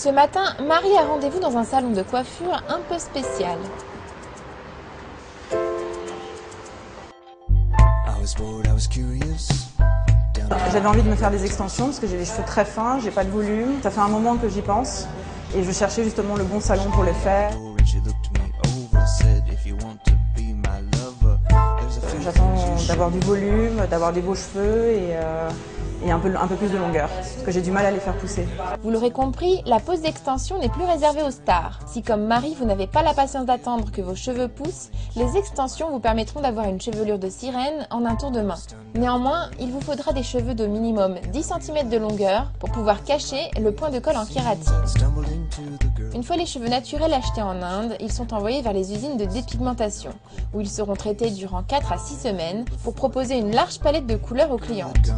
Ce matin, Marie a rendez-vous dans un salon de coiffure un peu spécial. J'avais envie de me faire des extensions parce que j'ai les cheveux très fins, j'ai pas de volume. Ça fait un moment que j'y pense et je cherchais justement le bon salon pour les faire. J'attends d'avoir du volume, d'avoir des beaux cheveux et un peu plus de longueur, parce que j'ai du mal à les faire pousser. Vous l'aurez compris, la pose d'extension n'est plus réservée aux stars. Si comme Marie, vous n'avez pas la patience d'attendre que vos cheveux poussent, les extensions vous permettront d'avoir une chevelure de sirène en un tour de main. Néanmoins, il vous faudra des cheveux d'au minimum 10 cm de longueur pour pouvoir cacher le point de colle en kératine. Une fois les cheveux naturels achetés en Inde, ils sont envoyés vers les usines de dépigmentation, où ils seront traités durant 4 à 6 semaines pour proposer une large palette de couleurs aux clientes.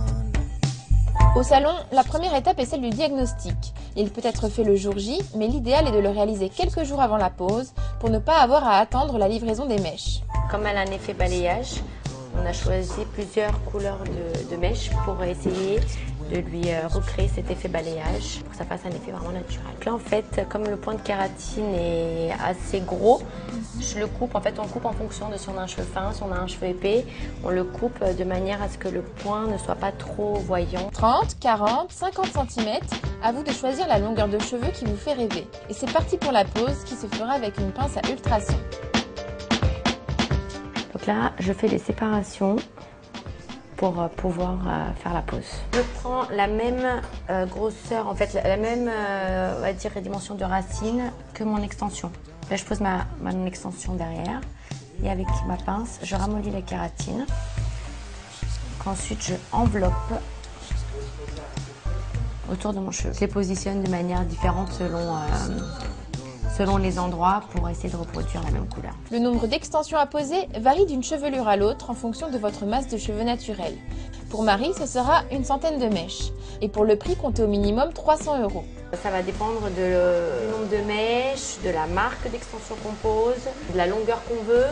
Au salon, la première étape est celle du diagnostic. Il peut être fait le jour J, mais l'idéal est de le réaliser quelques jours avant la pose pour ne pas avoir à attendre la livraison des mèches. Comme elle a un effet balayage, on a choisi plusieurs couleurs de mèches pour essayer de lui recréer cet effet balayage pour que ça fasse un effet vraiment naturel. Donc là en fait, comme le point de kératine est assez gros, je le coupe, en fait on coupe en fonction de si on a un cheveu fin, si on a un cheveu épais, on le coupe de manière à ce que le point ne soit pas trop voyant. 30, 40, 50 cm, à vous de choisir la longueur de cheveux qui vous fait rêver. Et c'est parti pour la pose qui se fera avec une pince à ultrasons. Donc là, je fais les séparations pour pouvoir faire la pose. Je prends la même grosseur, en fait la même on va dire dimension de racine que mon extension. Là, je pose mon extension derrière et avec ma pince, je ramollis la kératine. Ensuite, je enveloppe autour de mon cheveu. Je les positionne de manière différente selon les endroits pour essayer de reproduire la même couleur. Le nombre d'extensions à poser varie d'une chevelure à l'autre en fonction de votre masse de cheveux naturels. Pour Marie, ce sera une centaine de mèches. Et pour le prix, comptez au minimum 300 €. Ça va dépendre du nombre de mèches, de la marque d'extension qu'on pose, de la longueur qu'on veut.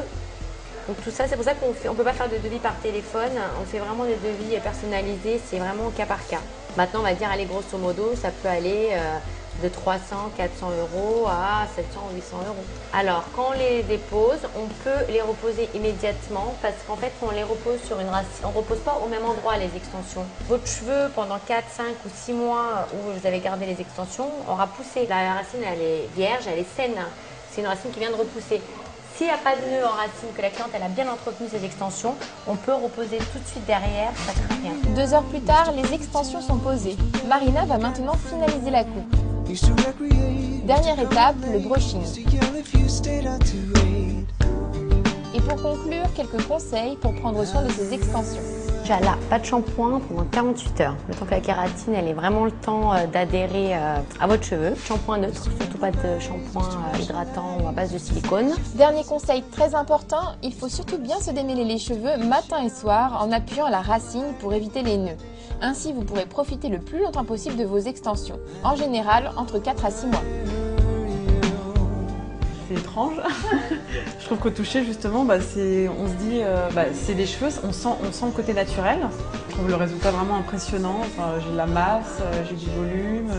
Donc tout ça, c'est pour ça qu'on ne peut pas faire de devis par téléphone. On fait vraiment des devis personnalisés, c'est vraiment au cas par cas. Maintenant, on va dire, allez, grosso modo, ça peut aller de 300, 400 € à 700 ou 800 €. Alors, quand on les dépose, on peut les reposer immédiatement parce qu'en fait, on les repose sur une racine. On ne repose pas au même endroit les extensions. Votre cheveu, pendant 4, 5 ou 6 mois où vous avez gardé les extensions, aura poussé. La racine, elle est vierge, elle est saine. C'est une racine qui vient de repousser. S'il n'y a pas de nœud en racine, que la cliente elle a bien entretenu ses extensions, on peut reposer tout de suite derrière, ça ne craint rien. 2 heures plus tard, les extensions sont posées. Marina va maintenant finaliser la coupe. Dernière étape, le brushing. Et pour conclure, quelques conseils pour prendre soin de ces extensions. Déjà là, pas de shampoing pendant 48 heures. Le temps que la kératine, elle ait vraiment le temps d'adhérer à votre cheveu. Shampoing neutre, surtout pas de shampoing hydratant ou à base de silicone. Dernier conseil très important, il faut surtout bien se démêler les cheveux matin et soir en appuyant à la racine pour éviter les nœuds. Ainsi, vous pourrez profiter le plus longtemps possible de vos extensions. En général, entre 4 à 6 mois. C'est étrange. Je trouve qu'au toucher, justement, on se dit, c'est des cheveux, on sent le côté naturel. Je trouve le résultat vraiment impressionnant. Enfin, j'ai de la masse, j'ai du volume,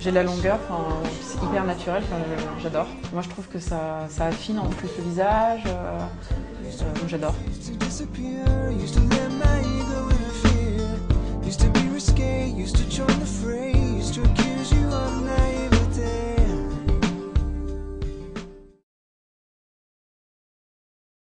j'ai de la longueur. Enfin, c'est hyper naturel. Enfin, j'adore. Moi, je trouve que ça affine en plus le visage. J'adore.